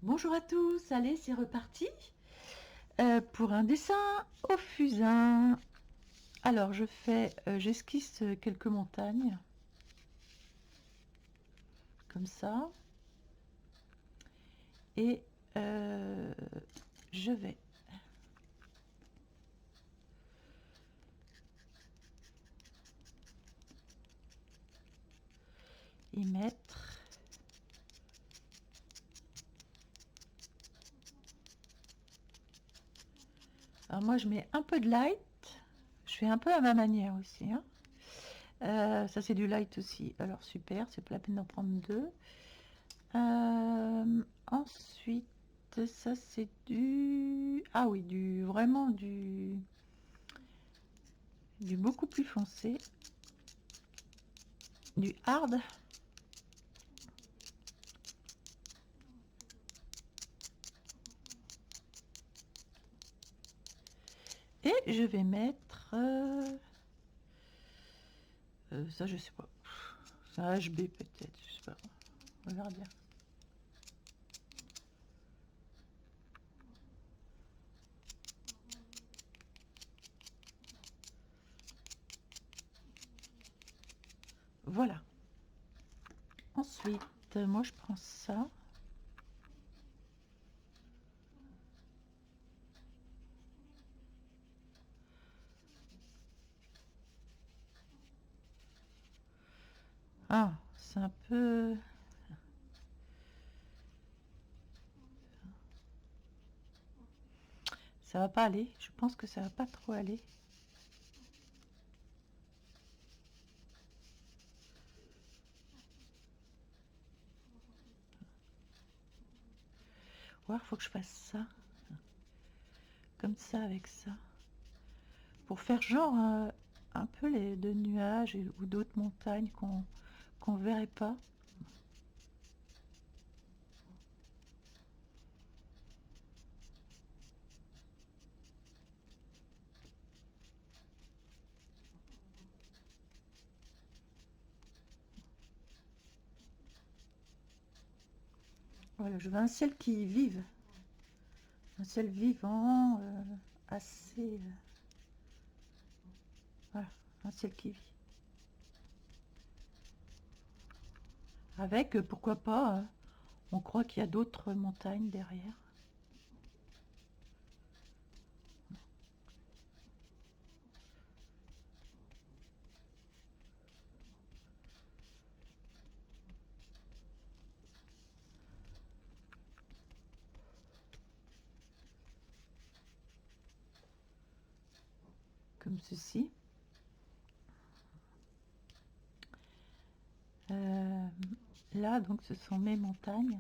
Bonjour à tous, allez c'est reparti pour un dessin au fusain. Alors j'esquisse quelques montagnes, comme ça, et je vais y mettre alors moi je mets un peu de light, je fais un peu à ma manière aussi, hein. Ça c'est du light aussi, alors super, c'est pas la peine d'en prendre deux. Ensuite ça c'est du vraiment du beaucoup plus foncé, du hard. Et je vais mettre ça je sais pas, c'est un HB peut-être, je sais pas, on verra bien. Voilà. Ensuite, moi je prends ça. Ah, c'est un peu... Ça va pas aller. Je pense que ça va pas trop aller. Ou alors, faut que je fasse ça. Comme ça, avec ça. Pour faire genre un peu les deux nuages ou d'autres montagnes qu'on verrait pas. Voilà, je veux un ciel qui vive. Un ciel vivant, assez... voilà, un ciel qui vit. Avec, pourquoi pas, on croit qu'il y a d'autres montagnes derrière. Comme ceci. Là, donc, ce sont mes montagnes.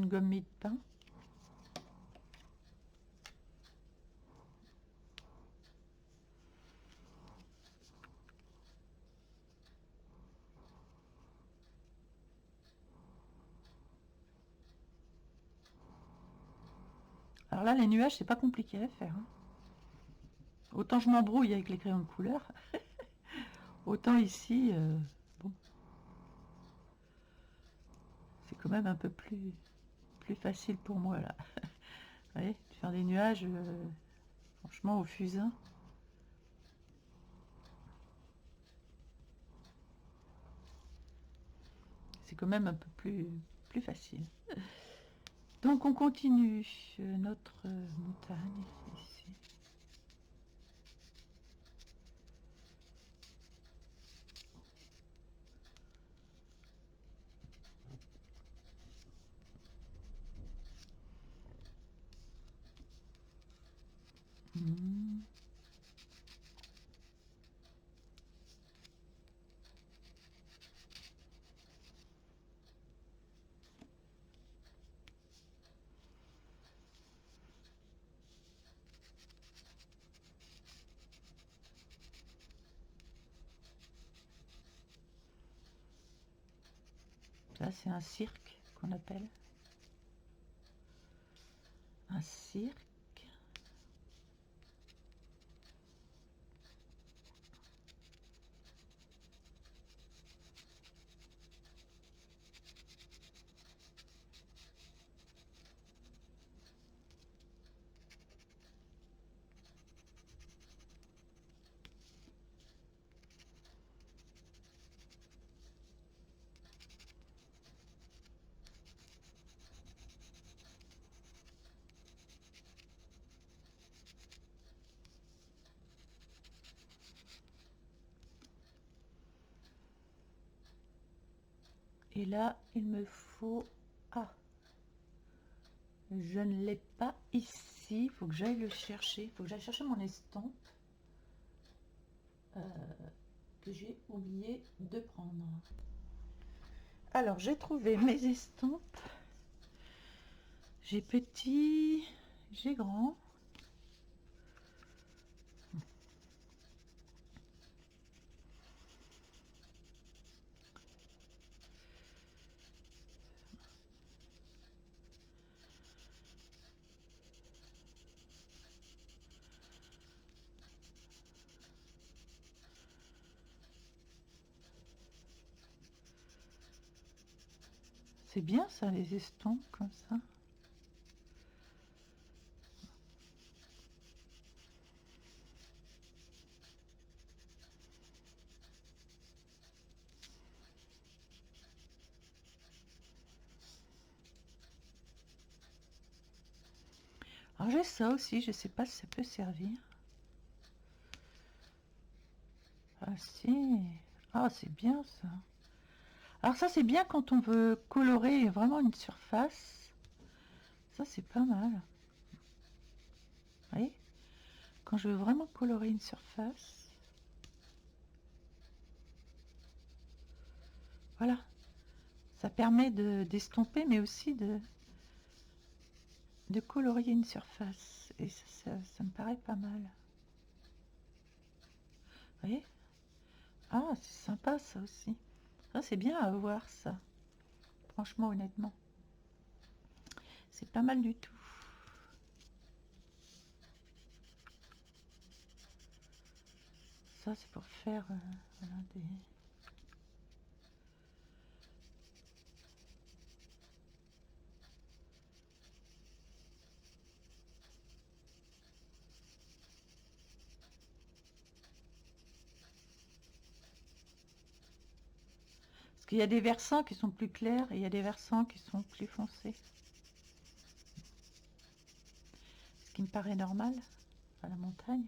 gomme mie de pain. Alors là, les nuages, c'est pas compliqué à faire, hein. Autant je m'embrouille avec les crayons de couleur, autant ici, bon, c'est quand même un peu plus facile pour moi là. Vous voyez, de faire des nuages, franchement, au fusain. C'est quand même un peu plus facile. Donc on continue notre montagne ici. Hmm. Là, c'est un cirque qu'on appelle. Un cirque. Et là, il me faut... Ah, je ne l'ai pas ici. Il faut que j'aille le chercher. Il faut que j'aille chercher mon estampe que j'ai oublié de prendre. Alors, j'ai trouvé mes estampes. J'ai petit, j'ai grand. C'est bien ça, les estampes comme ça. Alors j'ai ça aussi, je sais pas si ça peut servir. Ah si, ah c'est bien ça. Alors ça c'est bien quand on veut colorer vraiment une surface. Ça c'est pas mal. Vous voyez, quand je veux vraiment colorer une surface. Voilà, ça permet d'estomper mais aussi de colorier une surface. Et ça me paraît pas mal. Vous voyez? Ah, c'est sympa ça aussi. Ça, c'est bien à voir ça. Franchement, honnêtement. C'est pas mal du tout. Ça, c'est pour faire voilà, des... Parce qu'il y a des versants qui sont plus clairs et il y a des versants qui sont plus foncés. Ce qui me paraît normal à la montagne.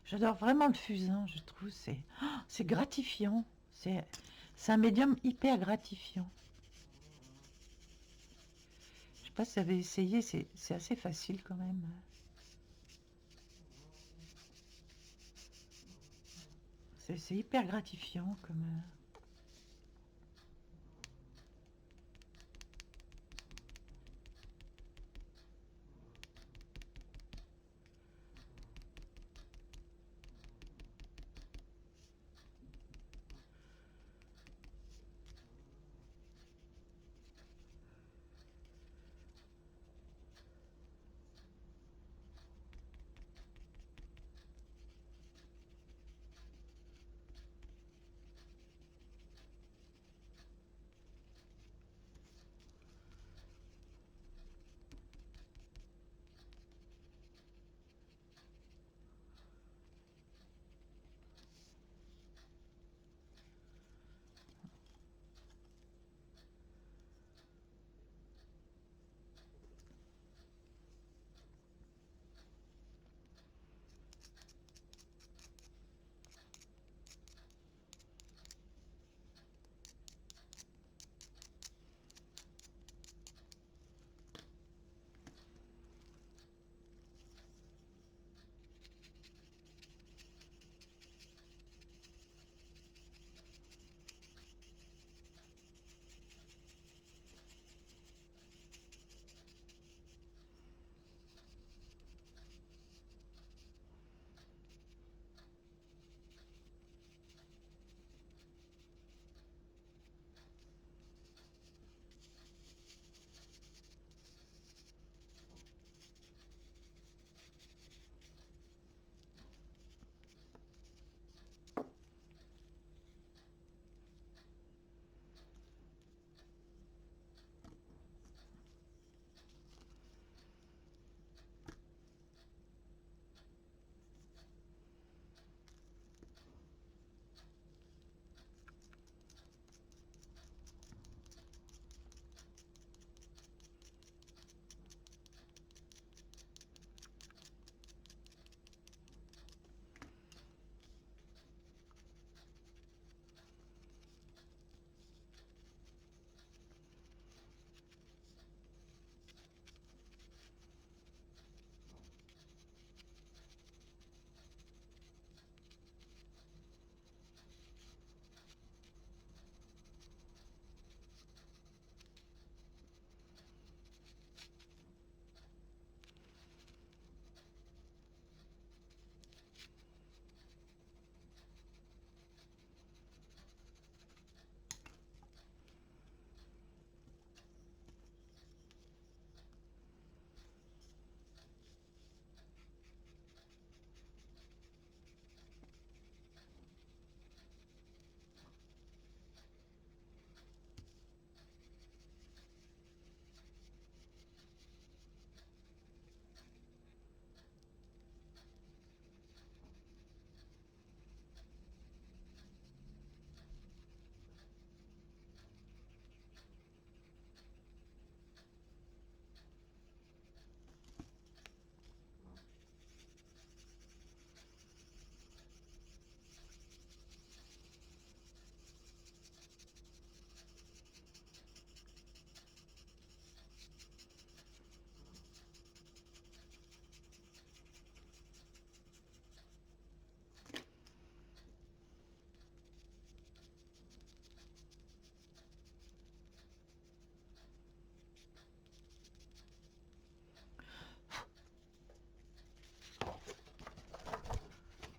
J'adore vraiment le fusain, je trouve. C'est gratifiant. C'est un médium hyper gratifiant. Je sais pas si vous avez essayé, c'est assez facile quand même. C'est hyper gratifiant comme...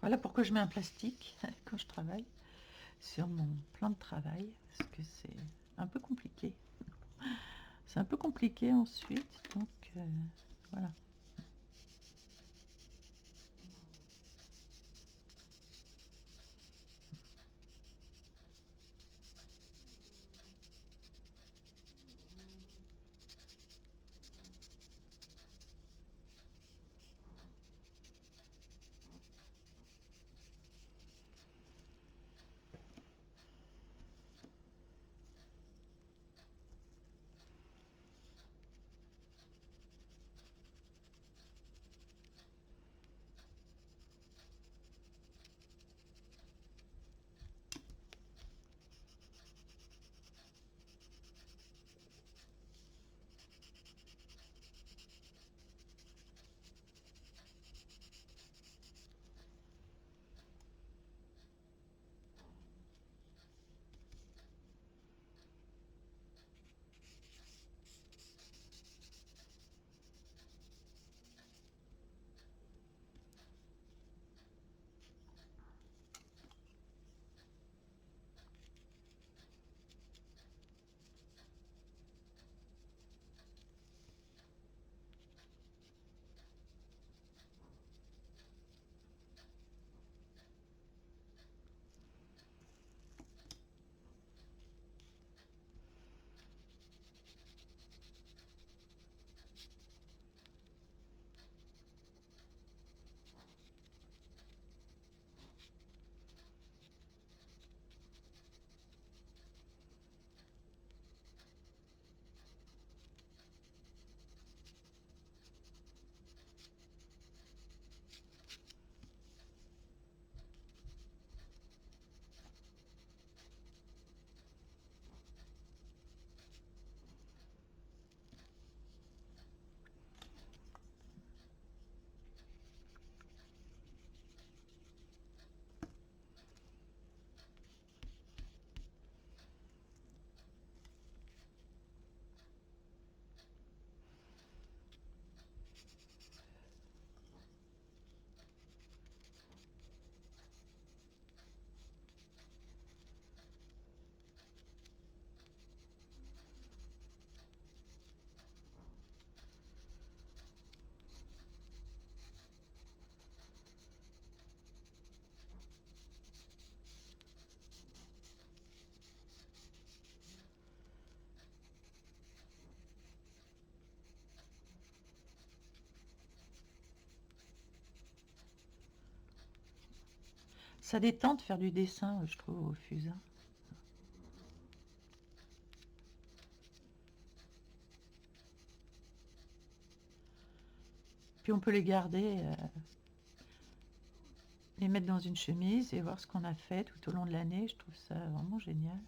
Voilà pourquoi je mets un plastique quand je travaille sur mon plan de travail, parce que c'est un peu compliqué. C'est un peu compliqué ensuite, donc voilà. Ça détend de faire du dessin, je trouve, au fusain. Puis on peut les garder, les mettre dans une chemise et voir ce qu'on a fait tout au long de l'année. Je trouve ça vraiment génial.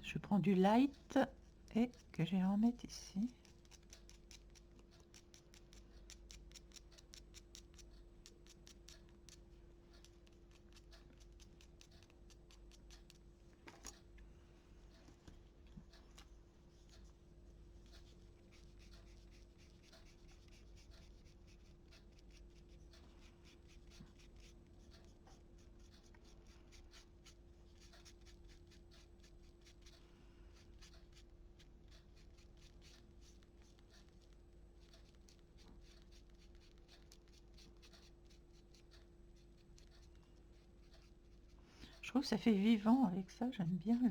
Je prends du light et que je vais en mettre ici. Je trouve que ça fait vivant avec ça, j'aime bien le...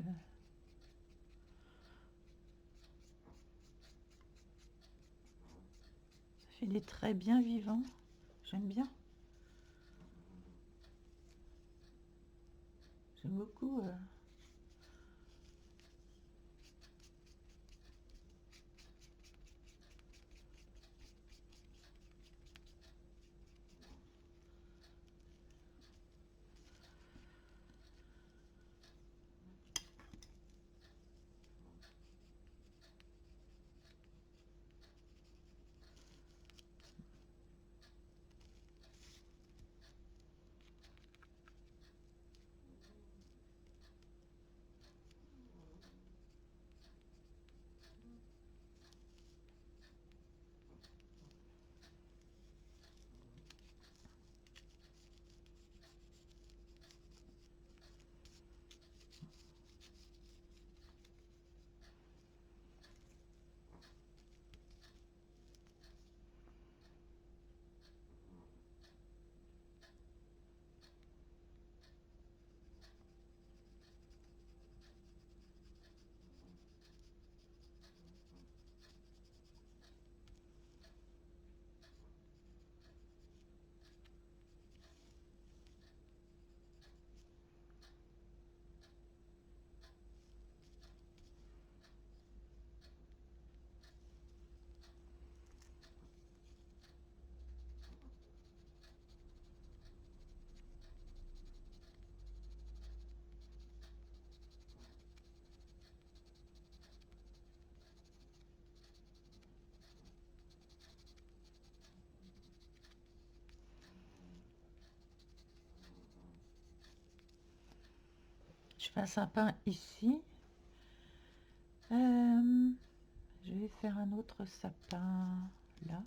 Ça fait des traits bien vivants, j'aime bien. J'aime beaucoup... Je fais un sapin ici. Je vais faire un autre sapin là.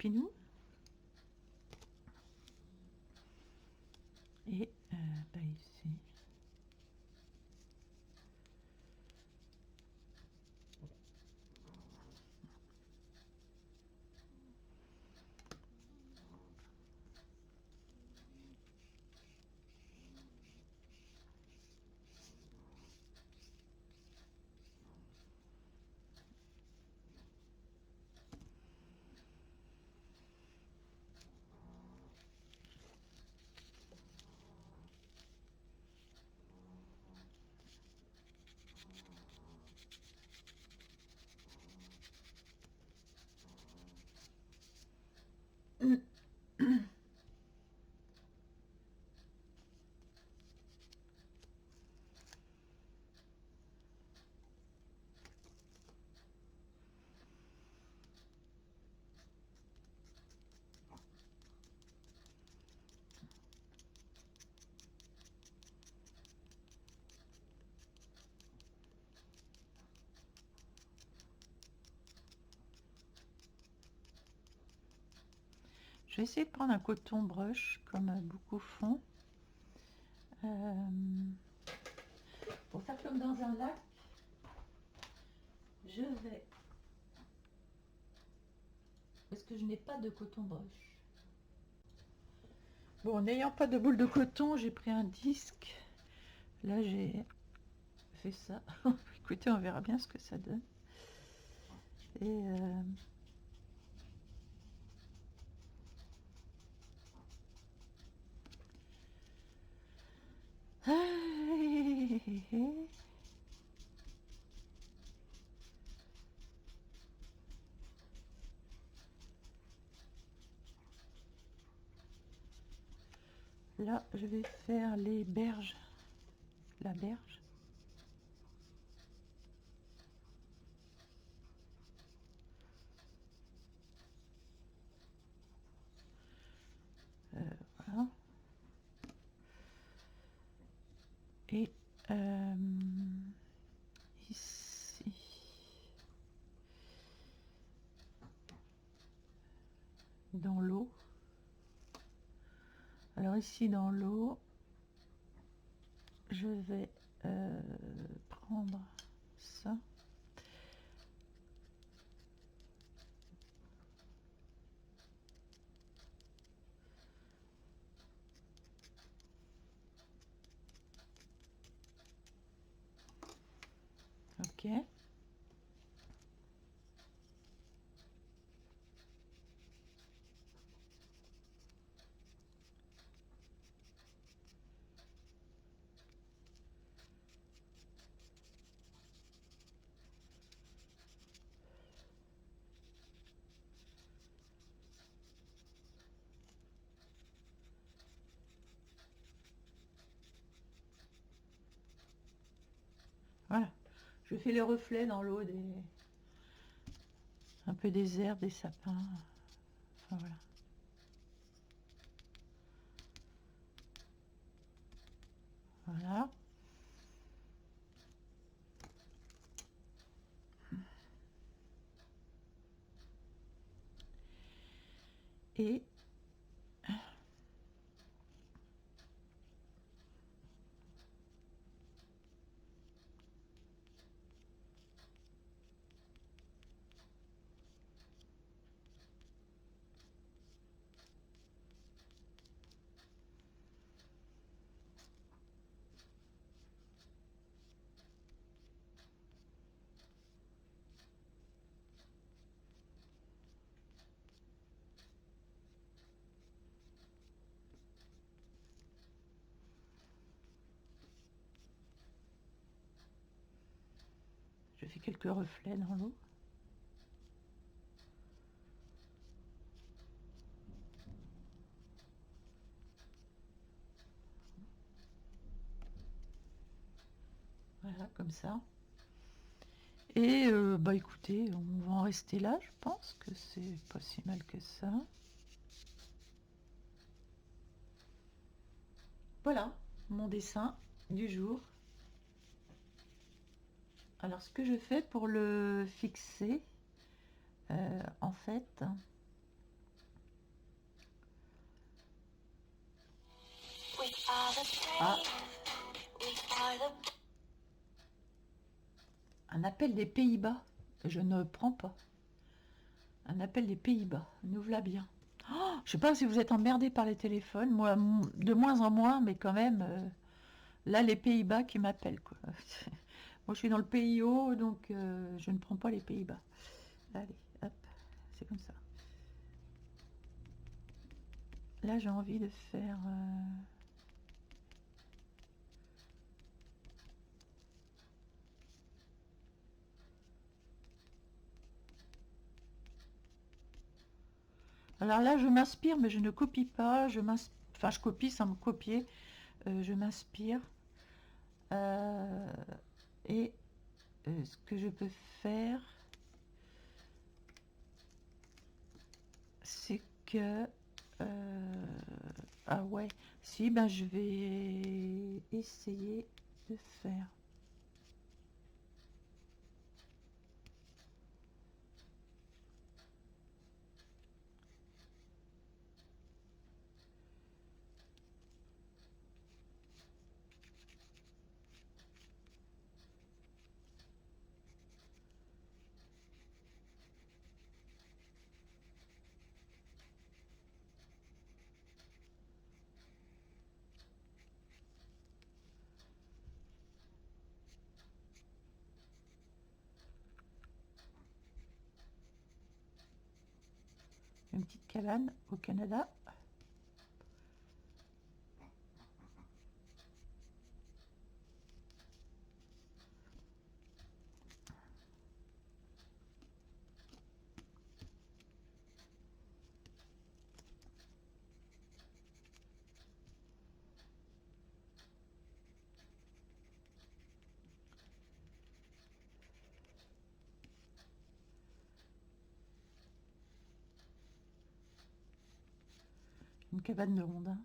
Pinou. Et bah ici. Je vais essayer de prendre un coton brush comme beaucoup font. Pour faire comme dans un lac, je vais... Parce que je n'ai pas de coton brush. Bon, n'ayant pas de boule de coton, j'ai pris un disque. Là, j'ai fait ça. Écoutez, on verra bien ce que ça donne. Et... Là, je vais faire les berges. La berge. Voilà. Et ici. Dans l'eau. Alors ici dans l'eau, je vais prendre ça. Ok. Voilà. Je fais le reflet dans l'eau des... un peu des herbes, des sapins. Enfin, voilà. Voilà. Et je fais quelques reflets dans l'eau. Voilà, comme ça. Et bah écoutez, on va en rester là, je pense que c'est pas si mal que ça. Voilà, mon dessin du jour. Alors ce que je fais pour le fixer, en fait, Ah, un appel des Pays-Bas. Je ne prends pas. Un appel des Pays-Bas. Nous voilà bien. Oh, je sais pas si vous êtes emmerdé par les téléphones. Moi, de moins en moins, mais quand même, là, les Pays-Bas qui m'appellent, quoi. Moi, je suis dans le pays haut, donc je ne prends pas les Pays-Bas. Allez, hop, c'est comme ça. Là, j'ai envie de faire... Alors là, je m'inspire, mais je ne copie pas. Enfin, je copie sans me copier. Je m'inspire. Et ce que je peux faire, c'est que... ah ouais, si, ben je vais essayer de faire. Une petite cabane au Canada. Une cabane de rondins.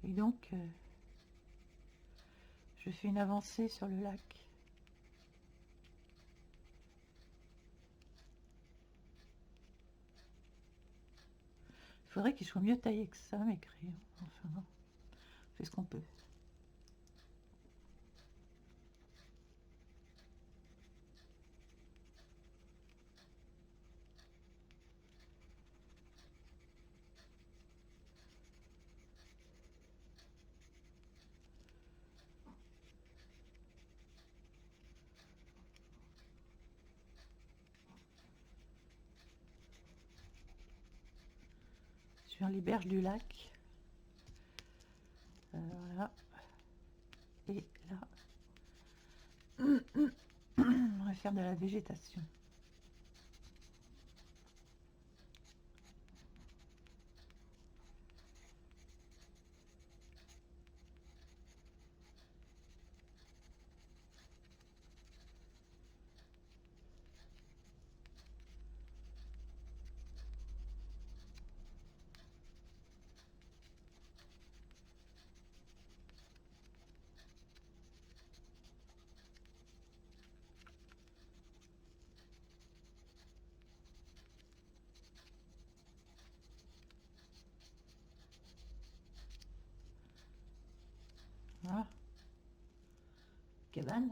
Et donc, je fais une avancée sur le lac. Il faudrait qu'ils soient mieux taillés que ça, mes crayons. Enfin, on fait ce qu'on peut. Sur les berges du lac. Voilà. Et là, on va faire de la végétation. Voilà. Cabane.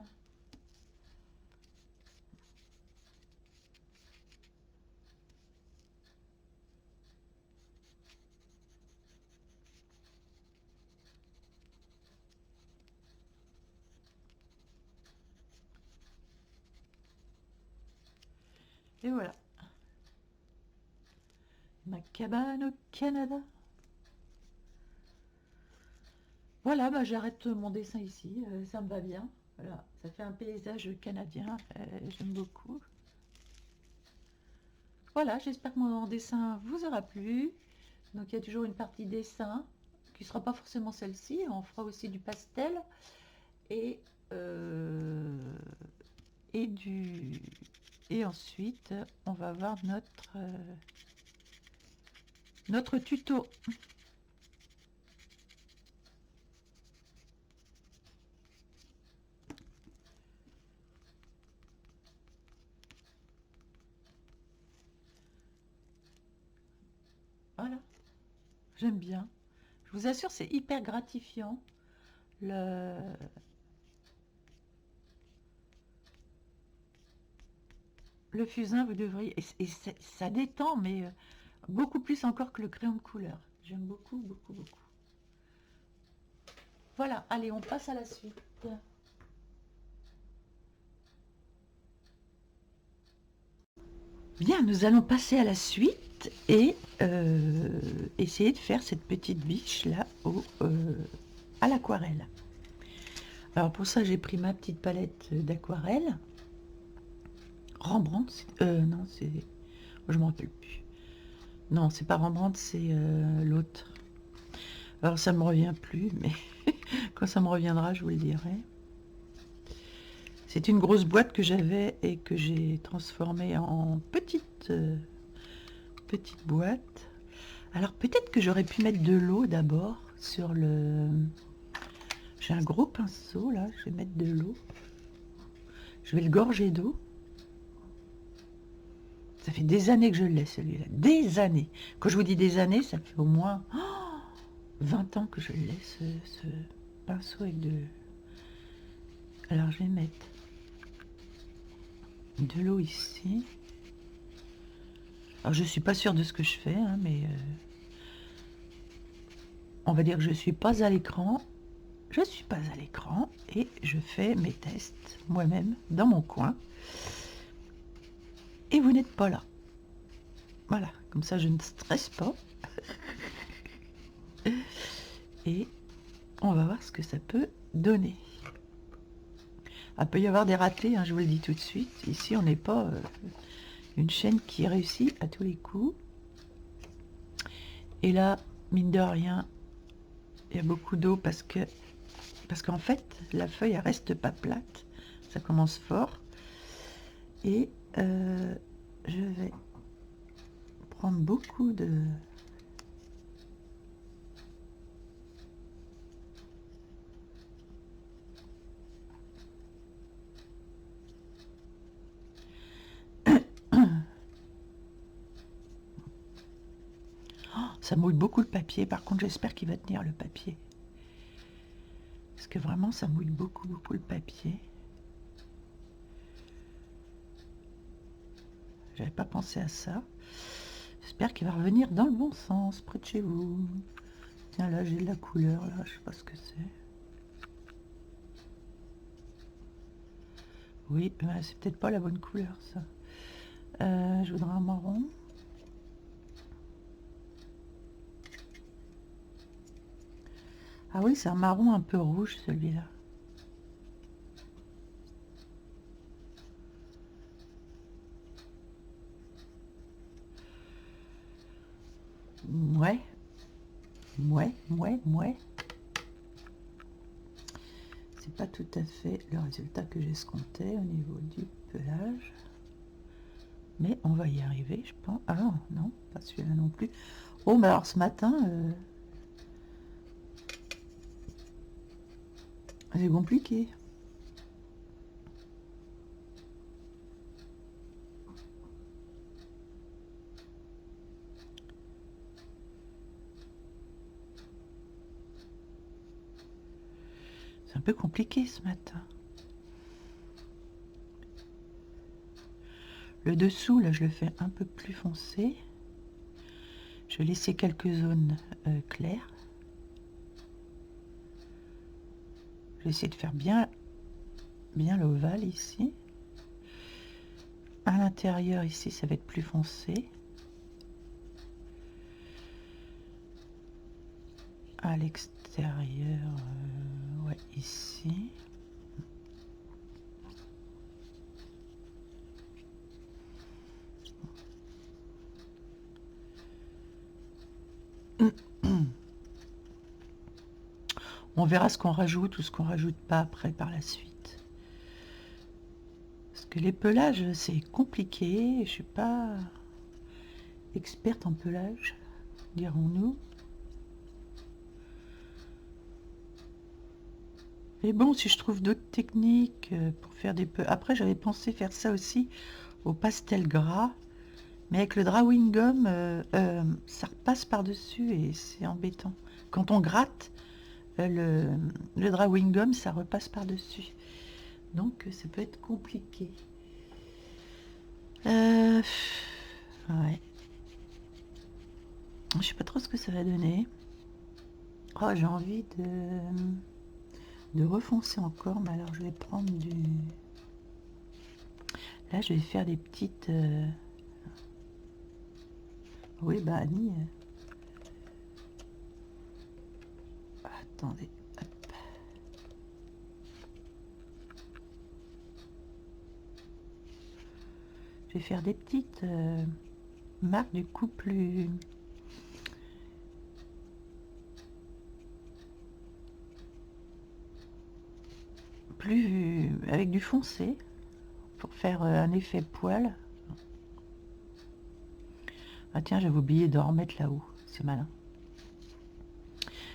Et voilà. Ma cabane au Canada. Voilà, bah, j'arrête mon dessin ici. Ça me va bien. Voilà, ça fait un paysage canadien. J'aime beaucoup. Voilà, j'espère que mon dessin vous aura plu. Donc il y a toujours une partie dessin qui ne sera pas forcément celle-ci. On fera aussi du pastel et, euh, et du... Et ensuite, on va voir notre tuto. J'aime bien. Je vous assure, c'est hyper gratifiant. Le fusain, vous devriez... Et ça détend, mais beaucoup plus encore que le crayon de couleur. J'aime beaucoup, beaucoup, beaucoup. Voilà, allez, on passe à la suite. Bien, nous allons passer à la suite et essayer de faire cette petite biche là à l'aquarelle. Alors pour ça, j'ai pris ma petite palette d'aquarelle. Rembrandt, non, c'est... Je m'en rappelle plus. Non, c'est pas Rembrandt, c'est l'autre. Alors ça me revient plus, mais quand ça me reviendra, je vous le dirai. C'est une grosse boîte que j'avais et que j'ai transformée en petite boîte. Alors peut-être que j'aurais pu mettre de l'eau d'abord sur le... J'ai un gros pinceau là, je vais mettre de l'eau. Je vais le gorger d'eau. Ça fait des années que je l'ai celui-là, des années. Quand je vous dis des années, ça fait au moins 20 ans que je l'ai ce pinceau avec de... Alors je vais mettre de l'eau ici. Alors je suis pas sûre de ce que je fais, hein, mais on va dire que je suis pas à l'écran. Je suis pas à l'écran et je fais mes tests moi-même dans mon coin. Et vous n'êtes pas là. Voilà, comme ça je ne stresse pas. Et on va voir ce que ça peut donner. Il peut y avoir des ratés, hein, je vous le dis tout de suite. Ici, on n'est pas une chaîne qui réussit à tous les coups. Et là, mine de rien, il y a beaucoup d'eau parce qu'en fait, la feuille, elle reste pas plate. Ça commence fort. Et je vais prendre beaucoup de... Ça mouille beaucoup le papier. Par contre, j'espère qu'il va tenir le papier. Parce que vraiment, ça mouille beaucoup, beaucoup le papier. J'avais pas pensé à ça. J'espère qu'il va revenir dans le bon sens, près de chez vous. Tiens, là, j'ai de la couleur, là. Je sais pas ce que c'est. Oui, c'est peut-être pas la bonne couleur, ça. Je voudrais un marron. Ah oui, c'est un marron un peu rouge, celui-là. Ouais. Ouais. C'est pas tout à fait le résultat que j'escomptais au niveau du pelage. Mais on va y arriver, je pense. Ah non, pas celui-là non plus. Oh, mais alors ce matin, c'est compliqué. C'est un peu compliqué ce matin. Le dessous, là, je le fais un peu plus foncé. Je vais laisser quelques zones claires. Je vais essayer de faire bien l'ovale ici. À l'intérieur, ici, ça va être plus foncé. À l'extérieur, ouais, ici. On verra ce qu'on rajoute ou ce qu'on rajoute pas après par la suite. Parce que les pelages, c'est compliqué. Je suis pas experte en pelage, dirons-nous. Mais bon, si je trouve d'autres techniques pour faire des peu... Après, j'avais pensé faire ça aussi au pastel gras. Mais avec le drawing gum, ça repasse par-dessus et c'est embêtant. Quand on gratte, le drawing gum, ça repasse par-dessus. Donc, ça peut être compliqué. Ouais. Je sais pas trop ce que ça va donner. Oh, j'ai envie de refoncer encore, mais alors je vais prendre du... Là, je vais faire des petites... Oui, bah Annie... Attendez. Hop. Je vais faire des petites marques du coup plus... avec du foncé pour faire un effet poil. Ah tiens, j'avais oublié de remettre là-haut, c'est malin.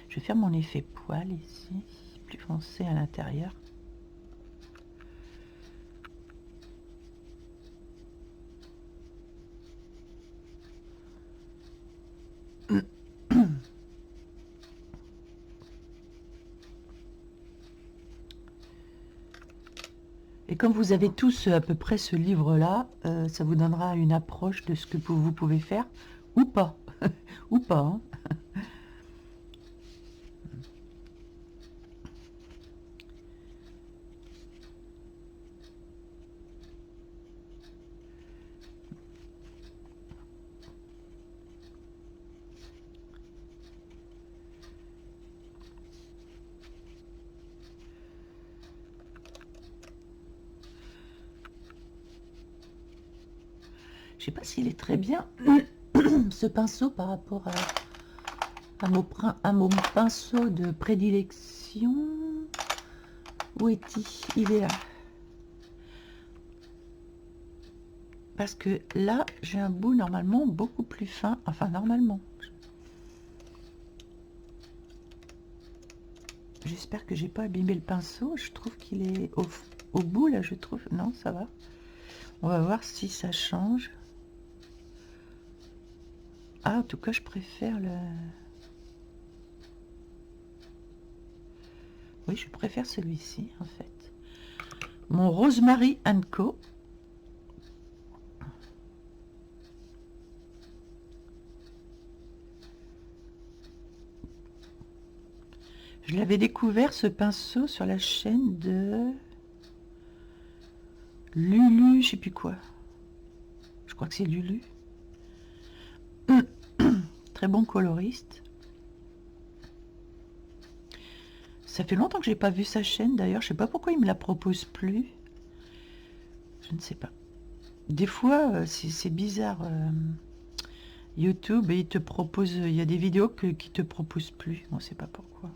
Je vais faire mon effet poil ici, plus foncé à l'intérieur. Et comme vous avez tous à peu près ce livre-là, ça vous donnera une approche de ce que vous pouvez faire, ou pas, ou pas. Hein. Je sais pas s'il est très bien, ce pinceau, par rapport à mon pinceau de prédilection. Où est-il? Il est là. Parce que là, j'ai un bout normalement beaucoup plus fin. Enfin, normalement. J'espère que j'ai pas abîmé le pinceau. Je trouve qu'il est au bout, là, je trouve. Non, ça va. On va voir si ça change. Ah, en tout cas, je préfère le... Oui, je préfère celui-ci, en fait. Mon Rosemary Co. Je l'avais découvert, ce pinceau, sur la chaîne de... Lulu, je sais plus quoi. Je crois que c'est Lulu. Très bon coloriste. Ça fait longtemps que j'ai pas vu sa chaîne, d'ailleurs. Je sais pas pourquoi il me la propose plus. Je ne sais pas. Des fois, c'est bizarre. YouTube, et il te propose... Il y a des vidéos qui te proposent plus. On ne sait pas pourquoi.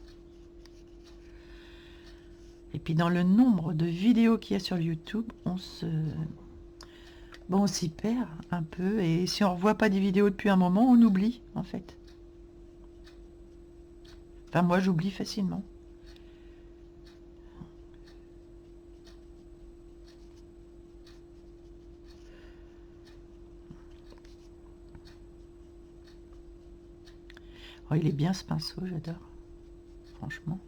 Et puis dans le nombre de vidéos qu'il y a sur YouTube, on s'y perd un peu. Et si on ne revoit pas des vidéos depuis un moment, on oublie, en fait. Enfin, moi, j'oublie facilement. Oh, il est bien, ce pinceau, j'adore. Franchement.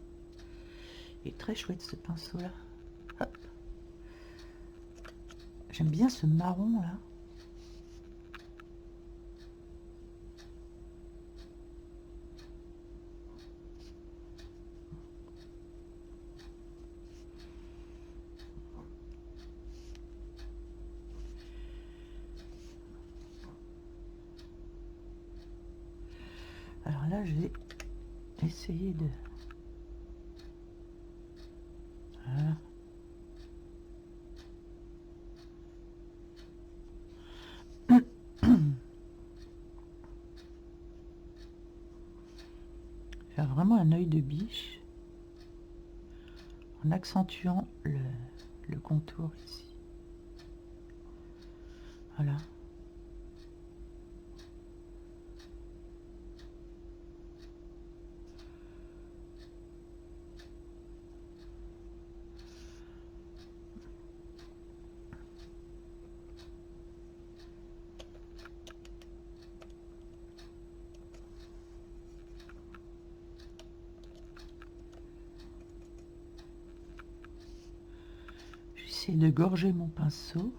Il est très chouette, ce pinceau-là. Hop. J'aime bien ce marron, là. Alors là, je vais essayer de... Voilà. Faire vraiment un œil de biche en accentuant le contour ici. Voilà. essayer de gorger mon pinceau.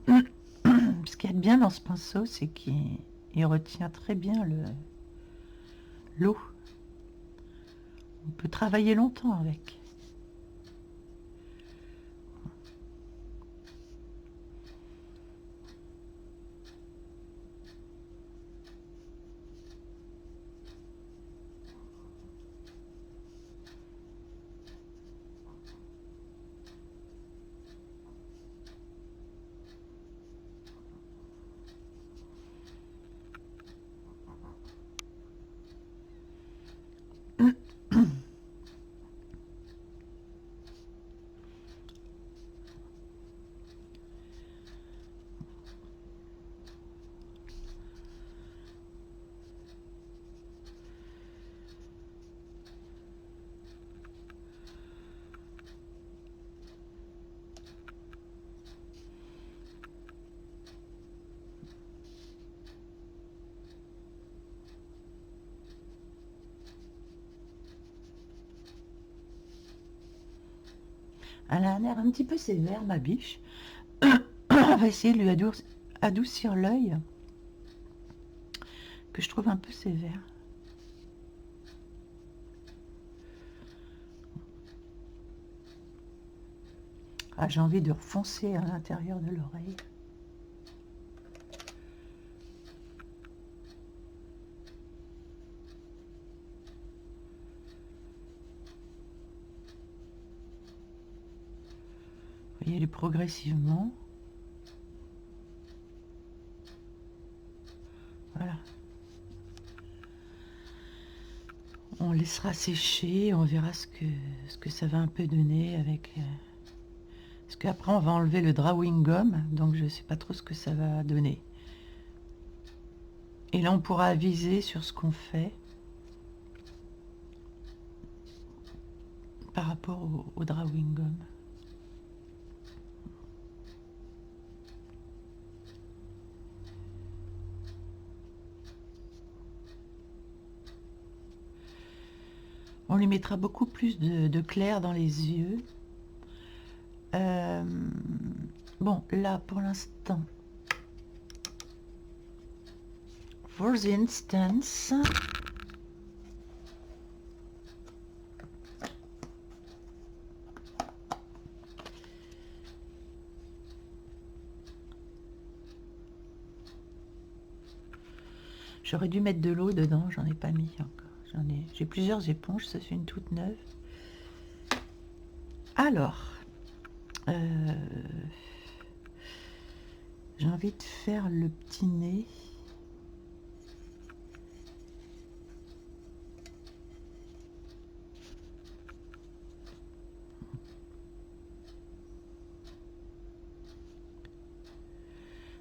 Ce qu'il y a de bien dans ce pinceau, c'est qu'il retient très bien l'eau. On peut travailler longtemps avec. Elle a un air un petit peu sévère, ma biche. On va essayer de lui adoucir l'œil, que je trouve un peu sévère. Ah, j'ai envie de refoncer à l'intérieur de l'oreille. Vous voyez, progressivement. Voilà. On laissera sécher, on verra ce que ça va un peu donner avec... Parce qu'après, on va enlever le drawing gum, donc je ne sais pas trop ce que ça va donner. Et là, on pourra aviser sur ce qu'on fait par rapport au drawing gum. On lui mettra beaucoup plus de clair dans les yeux. Bon, là, pour l'instant, for the instance, j'aurais dû mettre de l'eau dedans, j'en ai pas mis encore. J'ai plusieurs éponges, ça fait une toute neuve. Alors, j'ai envie de faire le petit nez.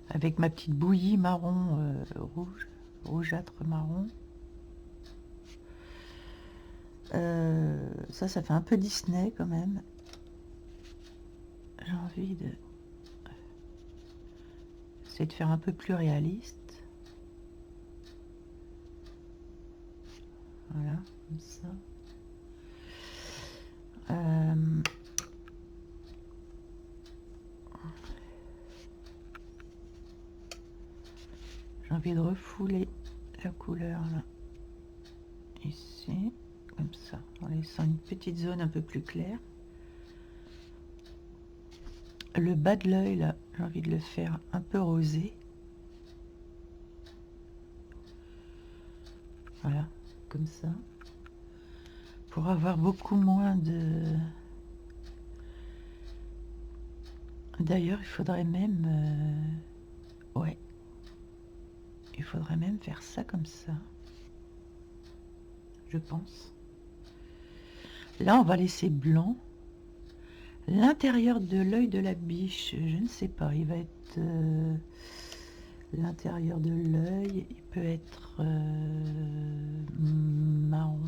Avec ma petite bouillie marron rougeâtre marron. Ça fait un peu Disney quand même. J'ai envie de essayer de faire un peu plus réaliste. Voilà, comme ça. J'ai envie de refouler la couleur là, ici, comme ça, en laissant une petite zone un peu plus claire. Le bas de l'œil là, j'ai envie de le faire un peu rosé. Voilà, comme ça. Pour avoir beaucoup moins de... D'ailleurs, il faudrait même... Ouais. Il faudrait même faire ça comme ça. Je pense. Là, on va laisser blanc. L'intérieur de l'œil de la biche, je ne sais pas. Il va être... l'intérieur de l'œil, il peut être marron.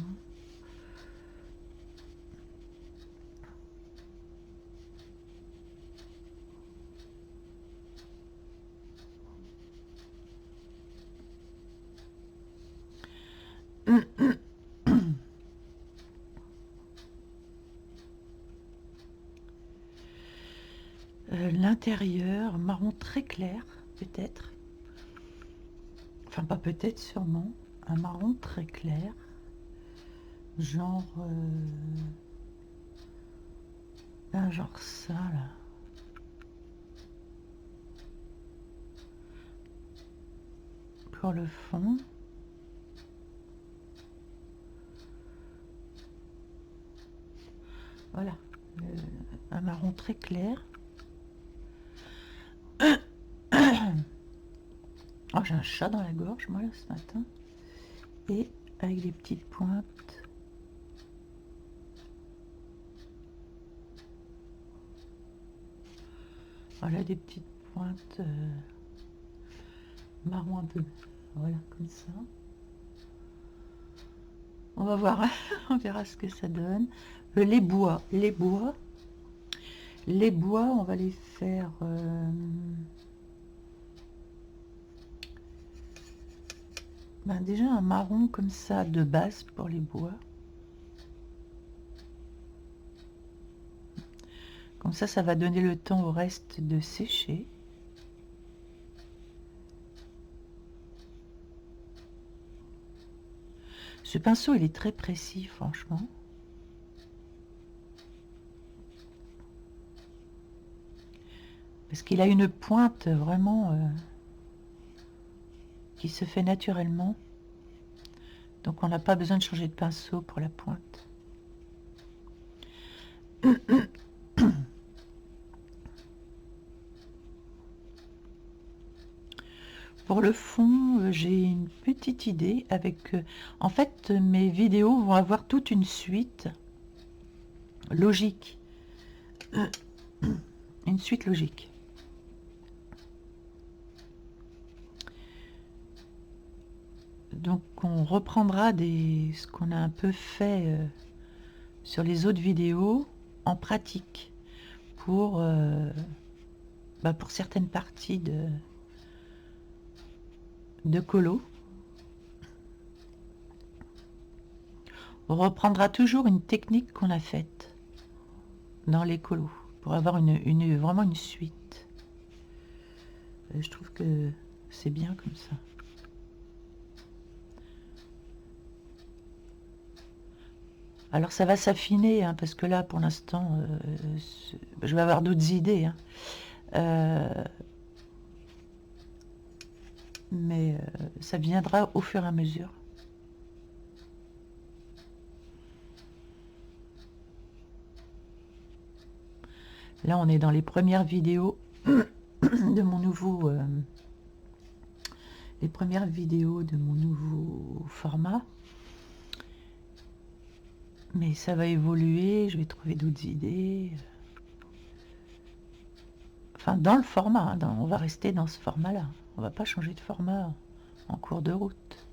l'intérieur, marron très clair, peut-être. Enfin, pas peut-être, sûrement. Un marron très clair. Genre... genre ça, là. Pour le fond. Voilà. Un marron très clair. Oh, j'ai un chat dans la gorge, moi, là, ce matin. Et avec des petites pointes. Voilà, des petites pointes marron un peu. Voilà, comme ça. On va voir, on verra ce que ça donne. Les bois, on va les faire... ben déjà un marron comme ça de base pour les bois. Comme ça va donner le temps au reste de sécher. Ce pinceau, il est très précis, franchement. Parce qu'il a une pointe vraiment qui se fait naturellement. Donc on n'a pas besoin de changer de pinceau pour la pointe. Pour le fond, j'ai une petite idée avec... en fait, mes vidéos vont avoir toute une suite logique. Une suite logique. Donc on reprendra ce qu'on a un peu fait sur les autres vidéos en pratique pour certaines parties de colo. On reprendra toujours une technique qu'on a faite dans les colos pour avoir vraiment une suite. Je trouve que c'est bien comme ça. Alors ça va s'affiner, hein, parce que là pour l'instant je vais avoir d'autres idées, hein. Mais ça viendra au fur et à mesure. Là on est dans les premières vidéos de mon nouveau format. Mais ça va évoluer, je vais trouver d'autres idées. Enfin, dans le format, hein, on va rester dans ce format-là. On va pas changer de format en cours de route.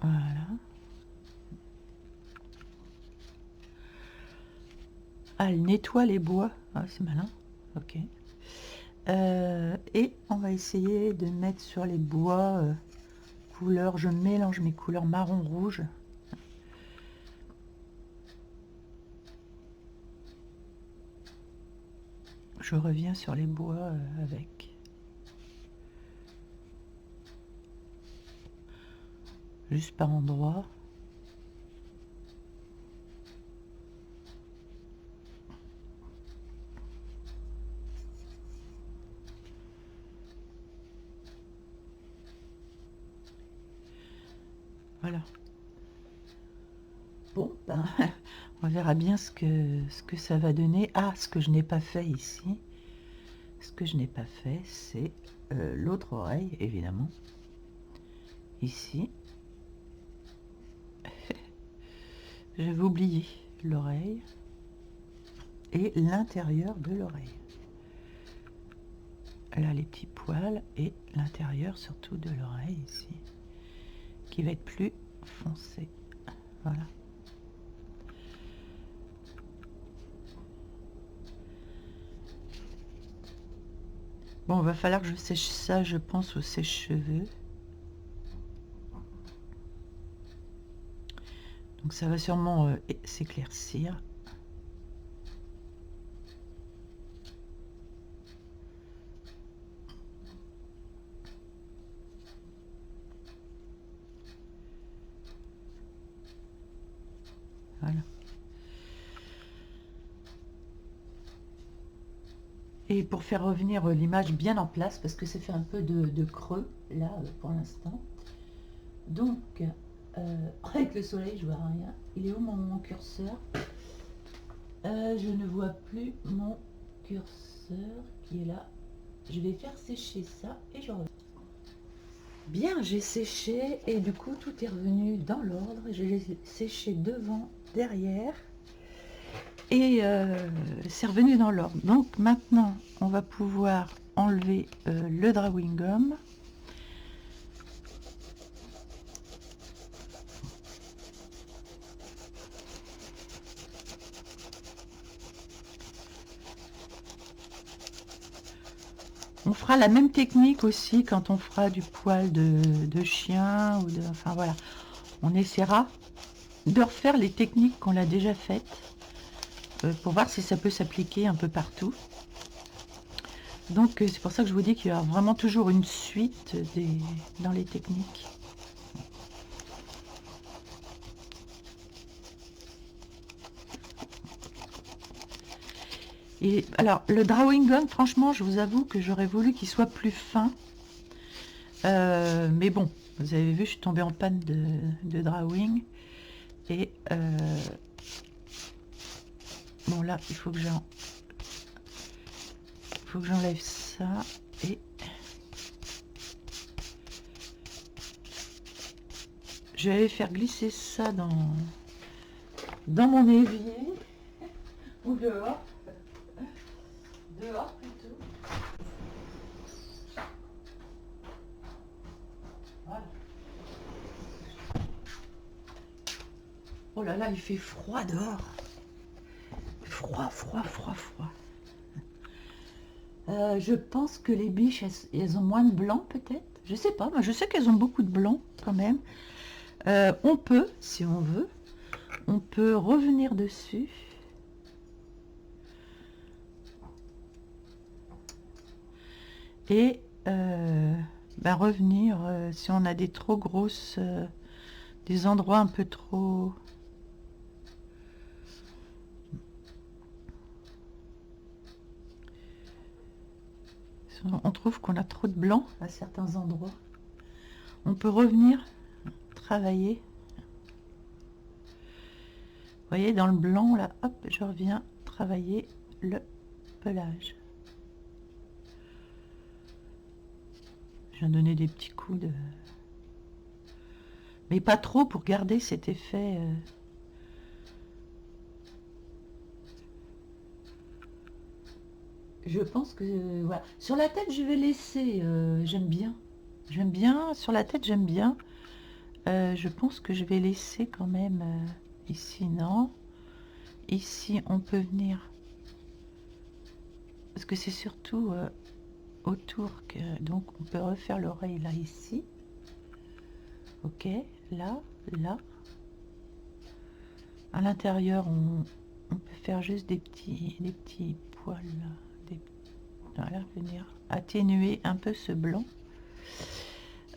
Voilà. Ah, elle nettoie les bois. Ah, c'est malin. Ok. Et on va essayer de mettre sur les bois couleurs. Je mélange mes couleurs marron-rouge. Je reviens sur les bois avec. Juste par endroit. Voilà. Bon, ben, on verra bien ce que ça va donner. Ah, ce que je n'ai pas fait ici. Ce que je n'ai pas fait, c'est l'autre oreille, évidemment. Ici. J'avais oublié l'oreille. Et l'intérieur de l'oreille. Là, les petits poils. Et l'intérieur, surtout, de l'oreille, ici. Qui va être plus foncé. Voilà. Bon, il va falloir que je sèche ça, je pense, au sèche-cheveux. Donc ça va sûrement s'éclaircir. Voilà. Et pour faire revenir l'image bien en place, parce que ça fait un peu de creux, là, pour l'instant. Donc, avec le soleil, je vois rien. Il est où mon curseur? Je ne vois plus mon curseur qui est là. Je vais faire sécher ça et je reviens. Bien, j'ai séché et du coup tout est revenu dans l'ordre. J'ai séché devant, derrière et c'est revenu dans l'ordre. Donc maintenant, on va pouvoir enlever le drawing gum. On fera la même technique aussi quand on fera du poil de chien ou de, enfin voilà, on essaiera de refaire les techniques qu'on a déjà faites pour voir si ça peut s'appliquer un peu partout. Donc c'est pour ça que je vous dis qu'il y a vraiment toujours une suite dans les techniques. Et alors le drawing gum, franchement, je vous avoue que j'aurais voulu qu'il soit plus fin. Mais bon, vous avez vu, je suis tombée en panne de drawing. Et bon là, il faut que j'enlève ça. Et je vais aller faire glisser ça dans mon évier. Ou dehors. Dehors plutôt. Voilà. Oh là là, il fait froid dehors. Froid. Je pense que les biches, elles ont moins de blanc peut-être. Je sais pas, moi je sais qu'elles ont beaucoup de blanc quand même. On peut, si on veut, on peut revenir dessus. Et revenir si on a des trop grosses, des endroits un peu trop... On trouve qu'on a trop de blanc à certains endroits. On peut revenir travailler. Vous voyez, dans le blanc, là, hop, je reviens travailler le pelage. Je viens donner des petits coups de... Mais pas trop pour garder cet effet... Je pense que... voilà. Sur la tête, je vais laisser... j'aime bien. J'aime bien. Sur la tête, j'aime bien. Je pense que je vais laisser quand même... ici, non. Ici, on peut venir... Parce que c'est surtout autour que... Donc, on peut refaire l'oreille là, ici. Ok. Là, là. À l'intérieur, on peut faire juste des petits poils là. Voilà, venir atténuer un peu ce blanc.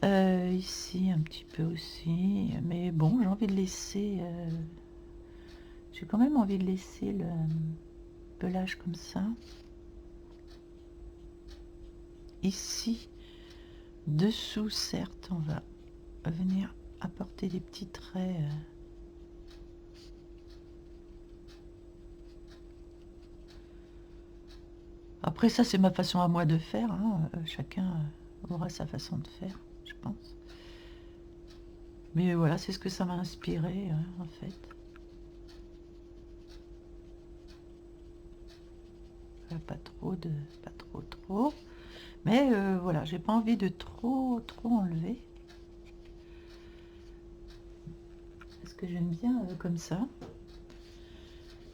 Ici, un petit peu aussi. Mais bon, j'ai envie de laisser... j'ai quand même envie de laisser le pelage comme ça. Ici, dessous, certes, on va venir apporter des petits traits... Après ça, c'est ma façon à moi de faire, hein. Chacun aura sa façon de faire, je pense. Mais voilà, c'est ce que ça m'a inspiré, en fait. Pas trop. Mais voilà, j'ai pas envie de trop enlever. Parce que j'aime bien comme ça.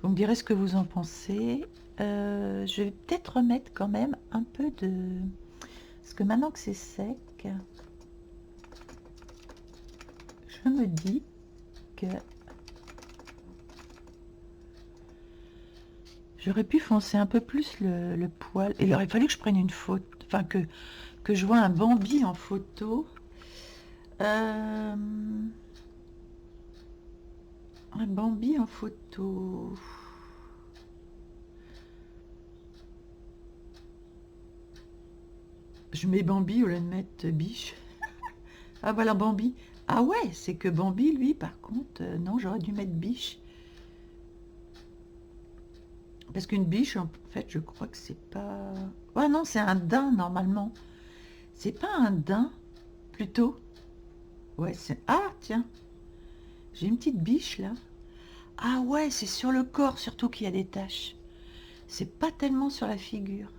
Vous me direz ce que vous en pensez. Je vais peut-être remettre quand même un peu de... Parce que maintenant que c'est sec, je me dis que j'aurais pu foncer un peu plus le poil. Et il aurait fallu que je prenne une photo, enfin que je vois un Bambi en photo. Un Bambi en photo. Je mets Bambi au lieu de mettre Biche. Ah voilà Bambi. Ah ouais, c'est que Bambi, lui, par contre, non, j'aurais dû mettre Biche. Parce qu'une biche, en fait, je crois que c'est pas... Ouais, non, c'est un daim, normalement. C'est pas un daim, plutôt. Ouais, c'est... Ah, tiens, j'ai une petite biche, là. Ah ouais, c'est sur le corps, surtout qu'il y a des taches. C'est pas tellement sur la figure.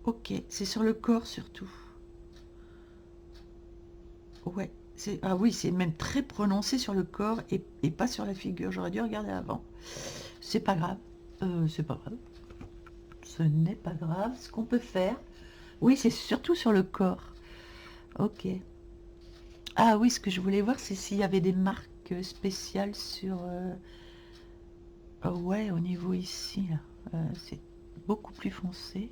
Ok, c'est sur le corps, surtout. Ouais, c'est... Ah oui, c'est même très prononcé sur le corps et pas sur la figure. J'aurais dû regarder avant. C'est pas grave. C'est pas grave. Ce n'est pas grave. Ce qu'on peut faire... Oui, c'est surtout sur le corps. Ok. Ah oui, ce que je voulais voir, c'est s'il y avait des marques spéciales sur... oh ouais, au niveau ici, là. C'est beaucoup plus foncé.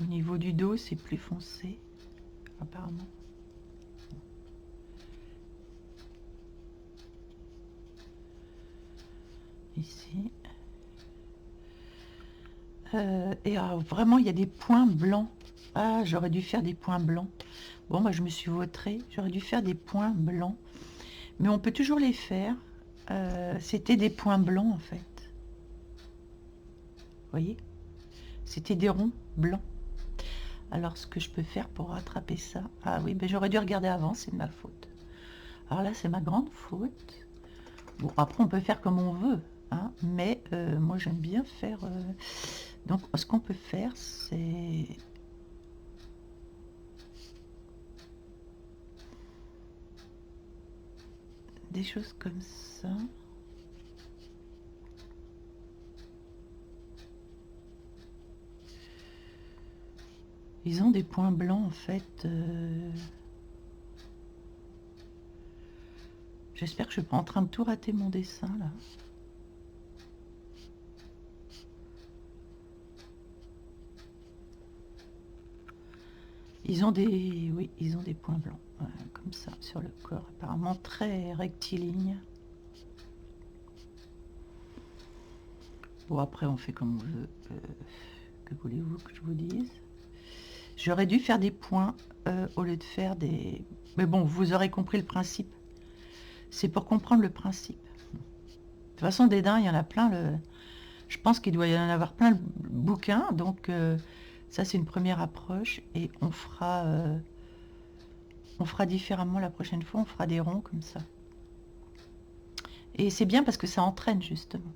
Au niveau du dos, c'est plus foncé, apparemment. Ici. Et alors, vraiment, il y a des points blancs. Ah, j'aurais dû faire des points blancs. Bon, moi, je me suis vautrée. J'aurais dû faire des points blancs. Mais on peut toujours les faire. C'était des points blancs, en fait. Vous voyez? C'était des ronds blancs. Alors, ce que je peux faire pour rattraper ça... Ah oui, ben, j'aurais dû regarder avant, c'est de ma faute. Alors là, c'est ma grande faute. Bon, après, on peut faire comme on veut, hein, mais moi, j'aime bien faire... Donc, ce qu'on peut faire, c'est... des choses comme ça. Ils ont des points blancs, en fait. J'espère que je ne suis pas en train de tout rater mon dessin, là. Ils ont des... Oui, ils ont des points blancs, comme ça, sur le corps. Apparemment très rectiligne. Bon, après, on fait comme on veut. Que voulez-vous que je vous dise? J'aurais dû faire des points au lieu de faire des... Mais bon, vous aurez compris le principe. C'est pour comprendre le principe. De toute façon, des daims, il y en a plein. Je pense qu'il doit y en avoir plein de bouquins. Donc, ça, c'est une première approche. Et on fera différemment la prochaine fois. On fera des ronds comme ça. Et c'est bien parce que ça entraîne, justement.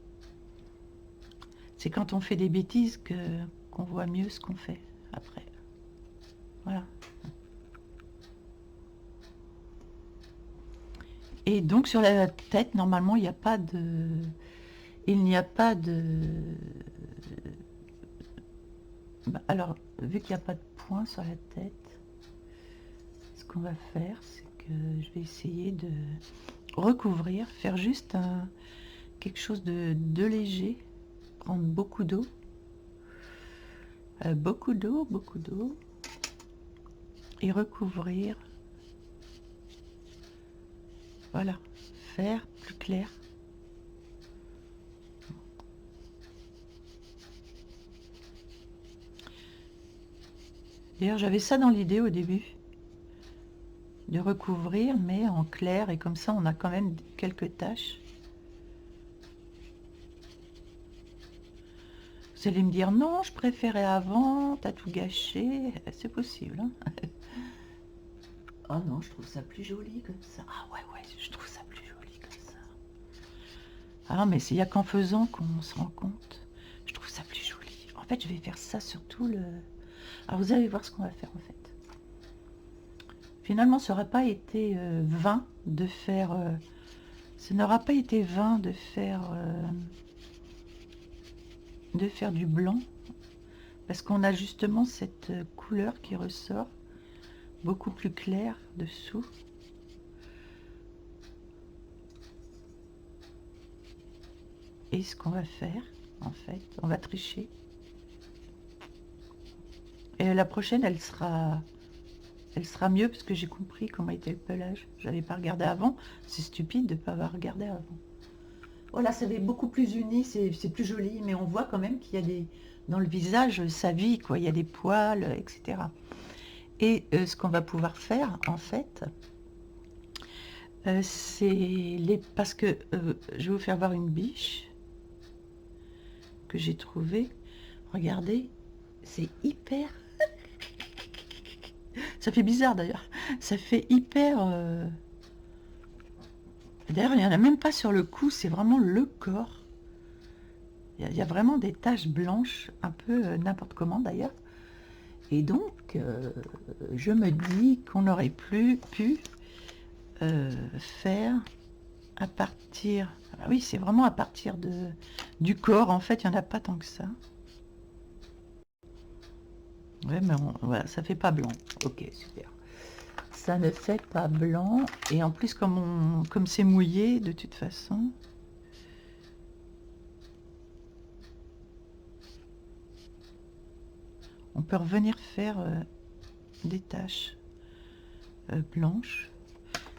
C'est quand on fait des bêtises qu'on voit mieux ce qu'on fait après. Voilà. Et donc sur la tête, normalement, il n'y a pas de... Il n'y a pas de... Bah, alors, vu qu'il n'y a pas de point sur la tête, ce qu'on va faire, c'est que je vais essayer de recouvrir, faire juste quelque chose de léger, prendre beaucoup d'eau, beaucoup d'eau, et recouvrir. Voilà, faire plus clair. D'ailleurs, j'avais ça dans l'idée au début, de recouvrir, mais en clair, et comme ça, on a quand même quelques taches. Vous allez me dire, non, je préférais avant, t'as tout gâché. C'est possible, hein. Oh non, je trouve ça plus joli comme ça. Ah ouais, je trouve ça plus joli comme ça. Ah, mais il n'y a qu'en faisant qu'on se rend compte. Je trouve ça plus joli. En fait, je vais faire ça sur tout le... Alors, vous allez voir ce qu'on va faire, en fait. Finalement, ça n'aura pas été vain de faire... ça n'aura pas été vain de faire du blanc. Parce qu'on a justement cette couleur qui ressort. Beaucoup plus claire dessous. Et ce qu'on va faire, en fait, on va tricher. Et la prochaine, elle sera mieux parce que j'ai compris comment était le pelage. Je n'avais pas regardé avant. C'est stupide de ne pas avoir regardé avant. Voilà, ça fait beaucoup plus uni, c'est plus joli, mais on voit quand même qu'il y a des... Dans le visage, ça vit, quoi. Il y a des poils, etc. Et ce qu'on va pouvoir faire, en fait, c'est les... Parce que je vais vous faire voir une biche que j'ai trouvée. Regardez, c'est hyper... Ça fait bizarre d'ailleurs. Ça fait hyper... D'ailleurs, il n'y en a même pas sur le cou, c'est vraiment le corps. Il y a vraiment des taches blanches, un peu n'importe comment d'ailleurs. Et donc, je me dis qu'on aurait pu faire à partir... Ah oui, c'est vraiment à partir du corps. En fait, il n'y en a pas tant que ça. Ouais, mais voilà, ça fait pas blanc. Ok, super. Ça ne fait pas blanc. Et en plus, comme c'est mouillé, de toute façon... On peut revenir faire des taches blanches.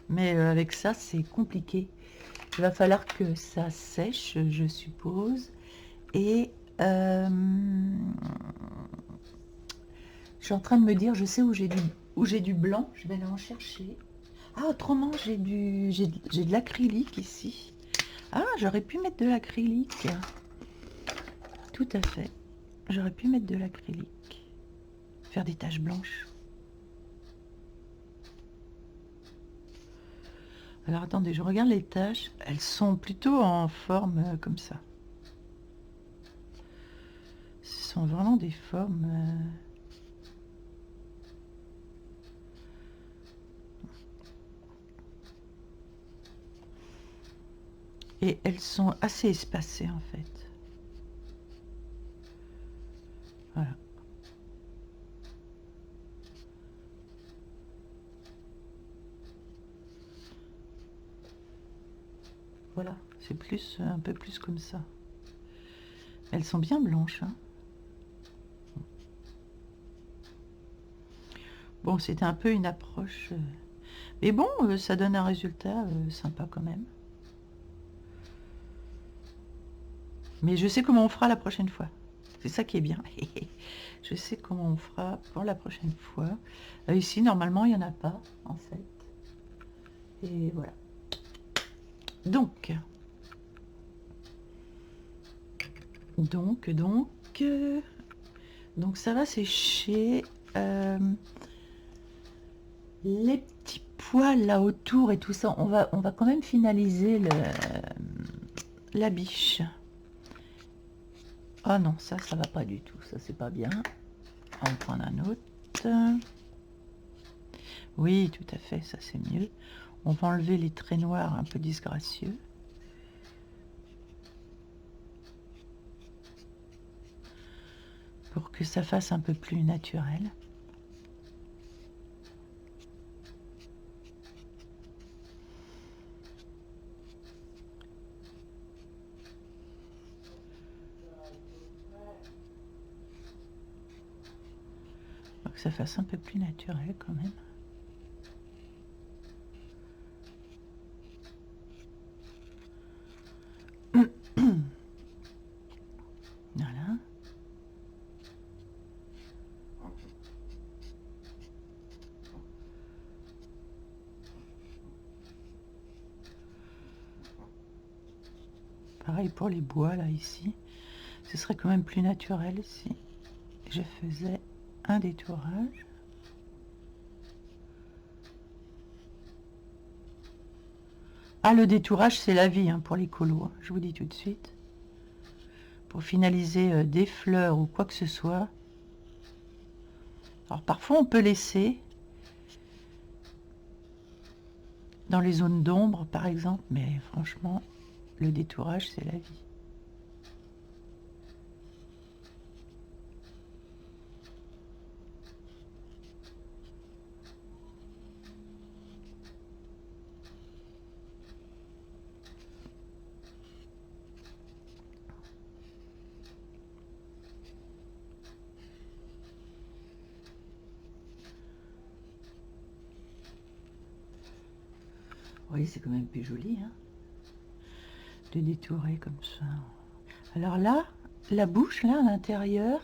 Mais avec ça, c'est compliqué. Il va falloir que ça sèche, je suppose. Et je suis en train de me dire, je sais où j'ai du blanc. Je vais aller en chercher. Ah, autrement, j'ai de l'acrylique ici. Ah, j'aurais pu mettre de l'acrylique. Tout à fait. J'aurais pu mettre de l'acrylique. Faire des taches blanches. Alors attendez, je regarde les taches. Elles sont plutôt en forme comme ça. Ce sont vraiment des formes... Et elles sont assez espacées en fait. Voilà. Voilà, c'est plus un peu plus comme ça. Elles sont bien blanches. Hein. Bon, c'était un peu une approche. Mais bon, ça donne un résultat sympa quand même. Mais je sais comment on fera la prochaine fois. C'est ça qui est bien. Je sais comment on fera pour la prochaine fois. Ici, normalement, il n'y en a pas, en fait. Et voilà. Donc, donc ça va sécher. Les petits poils là autour et tout ça, on va quand même finaliser la biche. Oh non, ça va pas du tout, ça c'est pas bien. On va en prendre un autre. Oui, tout à fait, ça c'est mieux. On va enlever les traits noirs un peu disgracieux. Pour que ça fasse un peu plus naturel. Pour que ça fasse un peu plus naturel quand même. Voilà. Pareil pour les bois là ici. Ce serait quand même plus naturel si je faisais un détourage. Ah, le détourage, c'est la vie hein, pour les colos, hein, je vous dis tout de suite. Pour finaliser des fleurs ou quoi que ce soit. Alors parfois on peut laisser dans les zones d'ombre par exemple, mais franchement, le détourage, c'est la vie. Oui, c'est quand même plus joli, hein, de détourer comme ça. Alors là, la bouche, là, à l'intérieur.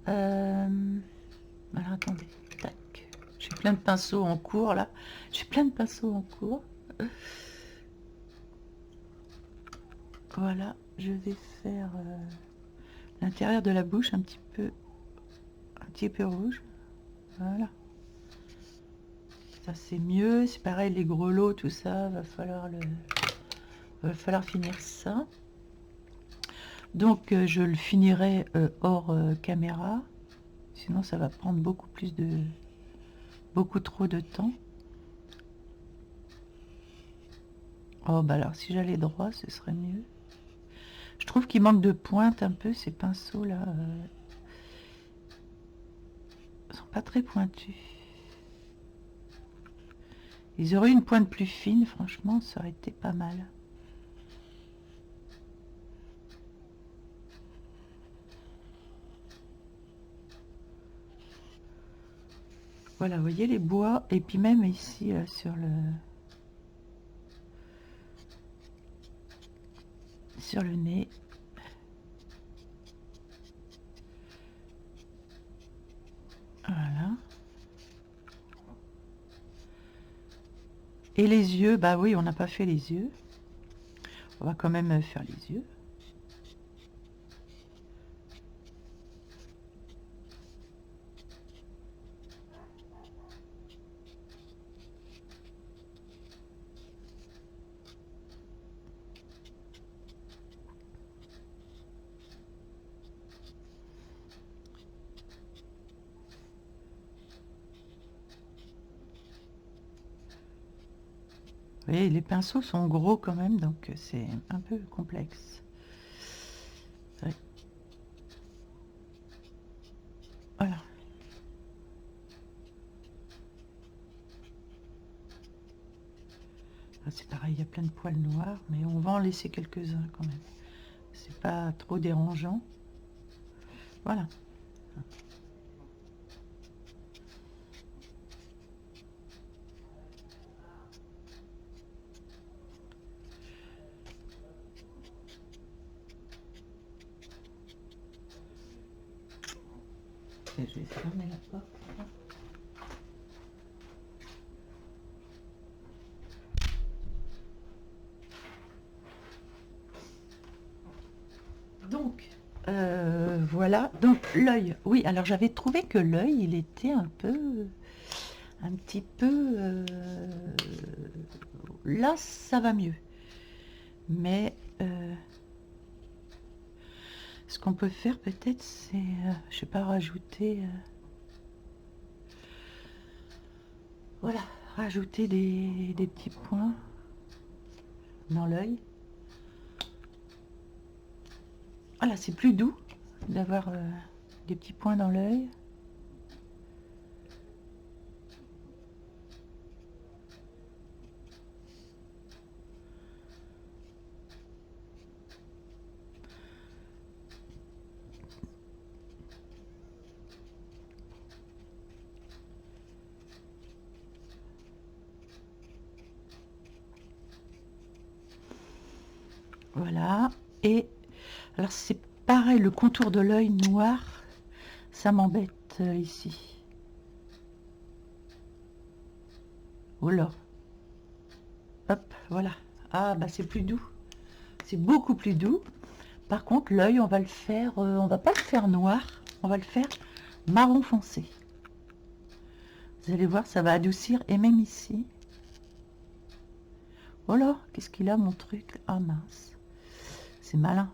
Alors attendez, tac. J'ai plein de pinceaux en cours, là. J'ai plein de pinceaux en cours. Voilà, je vais faire l'intérieur de la bouche un petit peu rouge. Voilà. Ça c'est mieux, c'est pareil, les grelots, tout ça, va falloir finir ça. Donc je le finirai hors caméra, sinon ça va prendre beaucoup trop de temps. Oh bah alors si j'allais droit, ce serait mieux. Je trouve qu'il manque de pointe un peu, ces pinceaux là. Sont pas très pointus. Ils auraient une pointe plus fine, franchement, ça aurait été pas mal. Voilà, vous voyez les bois, et puis même ici sur le nez. Voilà. Et les yeux, bah oui, on n'a pas fait les yeux. On va quand même faire les yeux. Vous voyez, les pinceaux sont gros quand même, donc c'est un peu complexe. Ouais. Voilà. Ah, c'est pareil, il y a plein de poils noirs, mais on va en laisser quelques-uns quand même. C'est pas trop dérangeant. Voilà. Et je vais fermer la porte. Donc, voilà. Donc, l'œil. Oui, alors j'avais trouvé que l'œil, il était un petit peu... Là, ça va mieux. Mais ce qu'on peut faire peut-être, c'est, je sais pas, rajouter... voilà, rajouter des petits points dans l'œil. Voilà, c'est plus doux d'avoir des petits points dans l'œil. Voilà. Et alors c'est pareil, le contour de l'œil noir, ça m'embête ici. Oh là. Hop, voilà. Ah bah c'est plus doux. C'est beaucoup plus doux. Par contre, l'œil, on va le faire, on va pas le faire noir, on va le faire marron foncé. Vous allez voir, ça va adoucir, et même ici. Oh là, qu'est-ce qu'il a mon truc? Ah mince, c'est malin.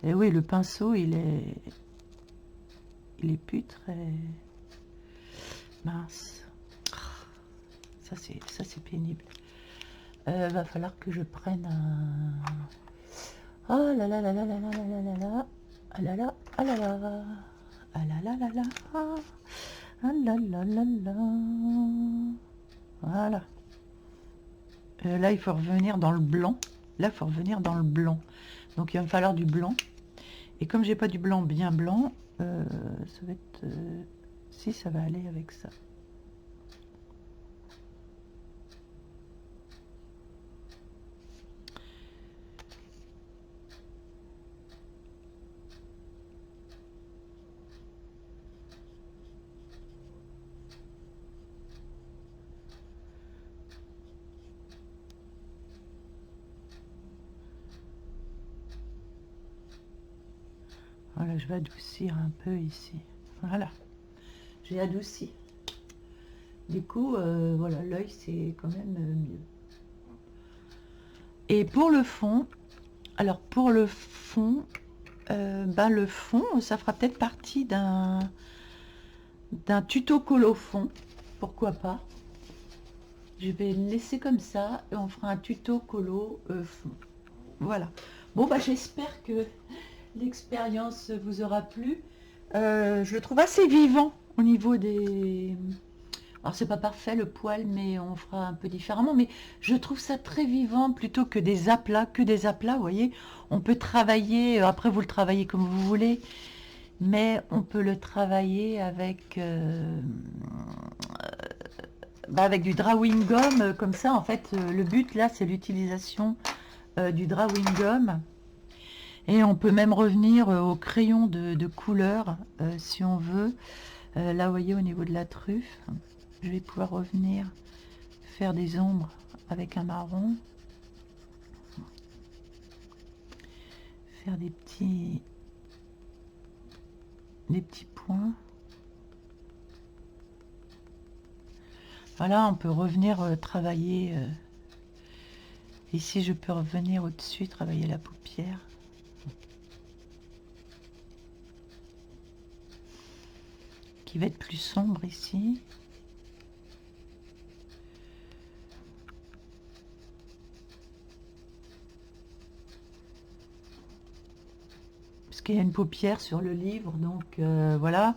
Et oui, le pinceau, il est plus très mince. Ça c'est pénible. Va falloir que je prenne un... Oh là là là là là là là là là. Ah là là, ah là là. Ah là là là là. Ah là là là là. Voilà. Là, il faut revenir dans le blanc. Là, il faut revenir dans le blanc. Donc, il va me falloir du blanc. Et comme j'ai pas du blanc bien blanc, ça va être... si, ça va aller avec ça. Voilà, je vais adoucir un peu ici. Voilà, j'ai adouci. Du coup, voilà, l'œil, c'est quand même mieux. Et pour le fond, alors pour le fond, le fond, ça fera peut-être partie d'un tuto colo fond. Pourquoi pas? Je vais le laisser comme ça et on fera un tuto colo fond. Voilà. Bon, bah j'espère que l'expérience vous aura plu. Je le trouve assez vivant au niveau des... Alors c'est pas parfait le poil, mais on fera un peu différemment. Mais je trouve ça très vivant plutôt que des aplats, vous voyez. On peut travailler, après vous le travaillez comme vous voulez, mais on peut le travailler avec, avec du drawing gum, comme ça. En fait, le but là, c'est l'utilisation du drawing gum. Et on peut même revenir au crayon de couleur, si on veut. Là, vous voyez, au niveau de la truffe, je vais pouvoir revenir faire des ombres avec un marron. Faire des petits points. Voilà, on peut revenir travailler. Ici, je peux revenir au-dessus, travailler la paupière. Qui va être plus sombre ici. Parce qu'il y a une paupière sur le livre, donc voilà.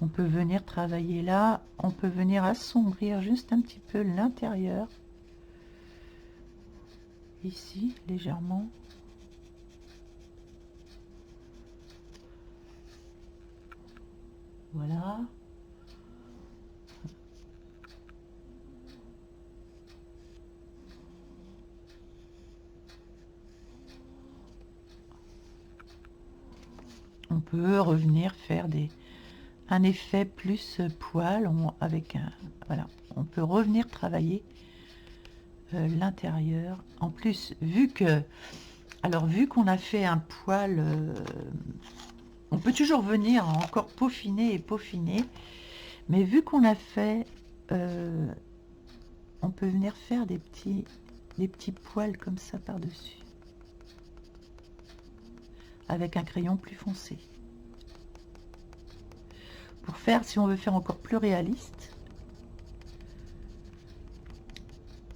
On peut venir travailler là. On peut venir assombrir juste un petit peu l'intérieur. Ici, légèrement. Voilà. On peut revenir faire un effet plus poil avec un... Voilà, on peut revenir travailler l'intérieur. En plus, vu qu'on a fait un poil, on peut toujours venir encore peaufiner et peaufiner, mais vu qu'on a fait, on peut venir faire des petits poils comme ça par-dessus, avec un crayon plus foncé. Pour faire, si on veut faire encore plus réaliste,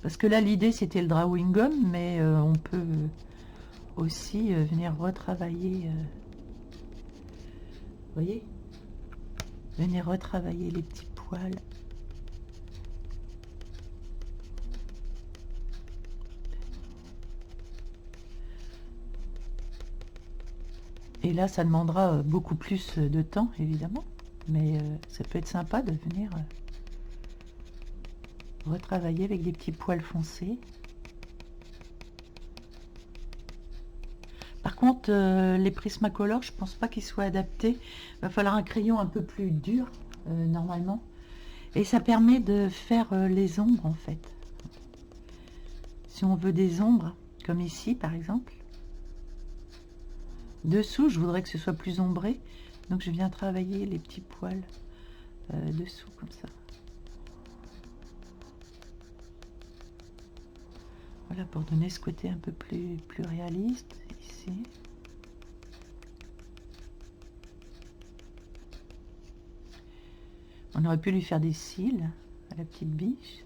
parce que là l'idée c'était le drawing gum, mais on peut aussi venir retravailler, vous voyez, venir retravailler les petits poils. Et là ça demandera beaucoup plus de temps évidemment, mais ça peut être sympa de venir retravailler avec des petits poils foncés. Par contre, les Prismacolor, je pense pas qu'ils soient adaptés. Il va falloir un crayon un peu plus dur, normalement. Et ça permet de faire les ombres, en fait. Si on veut des ombres, comme ici, par exemple. Dessous, je voudrais que ce soit plus ombré. Donc, je viens travailler les petits poils dessous, comme ça. Voilà, pour donner ce côté un peu plus réaliste, ici. On aurait pu lui faire des cils à la petite biche.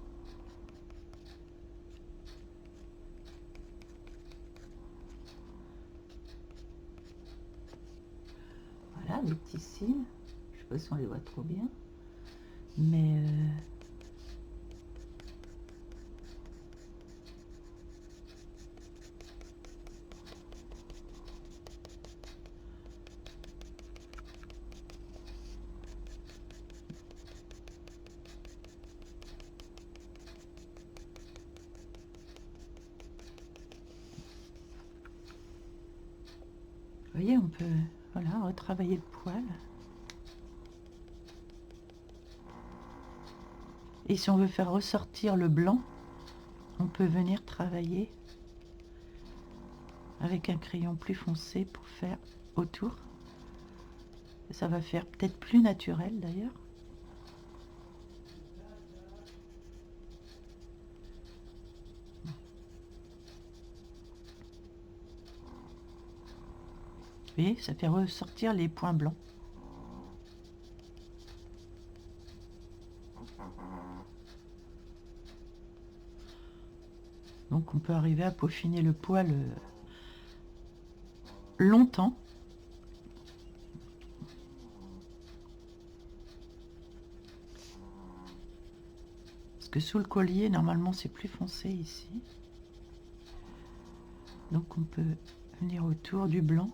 Voilà, des petits cils. Je sais pas si on les voit trop bien. Mais... Vous voyez, on peut, voilà, retravailler le poil. Et si on veut faire ressortir le blanc, on peut venir travailler avec un crayon plus foncé pour faire autour. Ça va faire peut-être plus naturel d'ailleurs. Vous voyez, ça fait ressortir les points blancs. Donc on peut arriver à peaufiner le poil longtemps. Parce que sous le collier, normalement, c'est plus foncé ici. Donc on peut venir autour du blanc.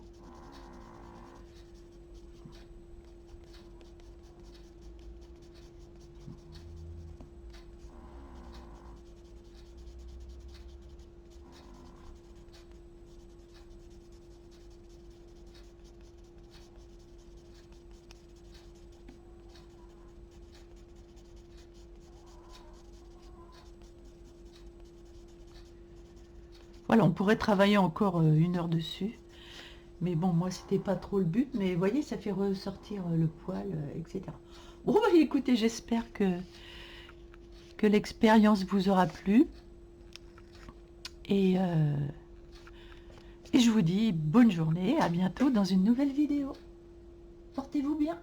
Voilà, on pourrait travailler encore 1 heure dessus. Mais bon, moi, c'était pas trop le but. Mais vous voyez, ça fait ressortir le poil, etc. Bon, bah, écoutez, j'espère que l'expérience vous aura plu. Et je vous dis bonne journée, à bientôt dans une nouvelle vidéo. Portez-vous bien.